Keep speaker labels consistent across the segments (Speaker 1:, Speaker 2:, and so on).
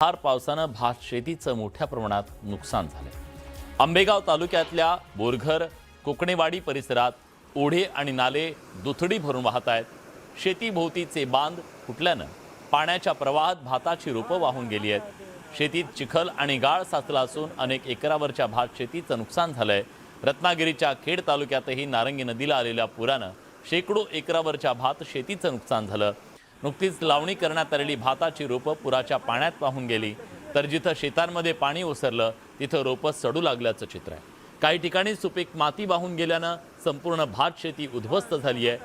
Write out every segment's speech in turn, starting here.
Speaker 1: मुसळधार पावसानं भात शेतीचं मोठ्या प्रमाणात नुकसान झाले। आंबेगाव तालुक्यातल्या बोरघर कोकणेवाडी परिसरात ओढे आणि नाले दुथडी भरून वाहत आहेत। शेतीभोवतीचे बांध फुटल्यानं पाण्याच्या प्रवाहात भाताची रोपं वाहून गेली आहेत। शेतीत चिखल आणि गाळ साचला असून अनेक एकरावरच्या भात शेतीचं नुकसान झालंय। रत्नागिरीच्या खेड तालुक्यातही नारंगी नदीला आलेल्या पुरानं शेकडो एकरावरच्या भात शेतीचं नुकसान झालं। नुकतीच लावणी करण्यात आलेली भाताची रोपं पुराच्या पाण्यात वाहून गेली, तर जिथं शेतांमध्ये पाणी ओसरलं तिथं रोपं सडू लागल्याचं चित्र आहे। काही ठिकाणी सुपीक माती वाहून गेल्यानं संपूर्ण भात शेती उद्ध्वस्त झाली आहे।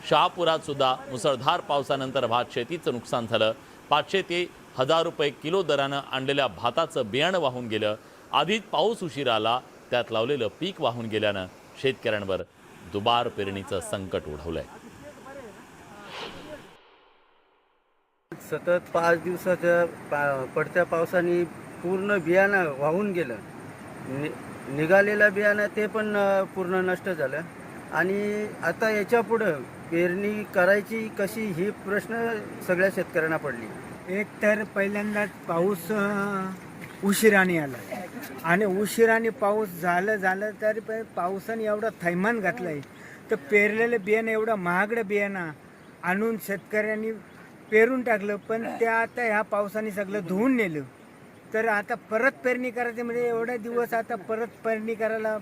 Speaker 1: शहापुरात सुद्धा मुसळधार पावसानंतर भात शेतीचं नुकसान झालं। 500 ते 1000 रुपये किलो दरानं आणलेल्या भाताचं बियाणं वाहून गेलं। आधीच पाऊस उशिरा आला, त्यात लावलेलं पीक वाहून गेल्यानं शेतकऱ्यांवर दुबार पेरणीचं संकट ओढवलंय।
Speaker 2: सतत 5 दिवसाच्या पडत्या पावसाने पूर्ण बियाणं वाहून गेलं। निघालेलं बियाणं ते पण पूर्ण नष्ट झालं आणि आता याच्या पुढं पेरणी करायची कशी ही प्रश्न सगळ्या शेतकऱ्यांना पडली।
Speaker 3: एक तर पहिल्यांदाच पाऊस उशिराने आला आणि उशिराने पाऊस झालं तरी पण पावसाने एवढा थैमान घातलाय तर पेरलेलं बियाणं एवढं महागडं बियाणं आणून शेतकऱ्यांनी पेरून टाकलं, पण ते आता ह्या पावसाने सगळं धुवून नेलं। तर आता परत पेरणी करायची म्हणजे एवढे दिवस आता परत पेरणी करायला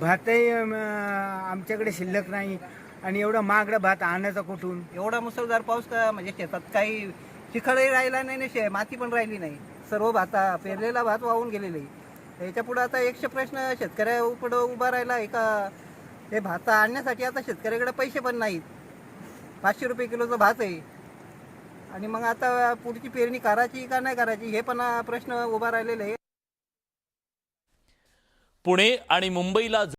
Speaker 3: भातही आमच्याकडे शिल्लक नाही आणि एवढा महागडा भात आणायचा कुठून?
Speaker 4: एवढा मुसळधार पाऊस का म्हणजे शेतात काही चिखलही राहिला नाही ना, माती पण राहिली नाही। सर्व भाता पेरलेला भात वाहून गेलेले आहे। याच्या पुढे आता एकशे प्रश्न शेतकऱ्यापुढे उभा राहिला आहे का हे भात आणण्यासाठी आता शेतकऱ्याकडे पैसे पण नाहीत। 500 रुपये किलोचा भात आहे आणि मग आता पुढची पेरणी करायची का नाही करायची हे पण प्रश्न उभा राहिलेले आहे।
Speaker 1: पुणे आणि मुंबईला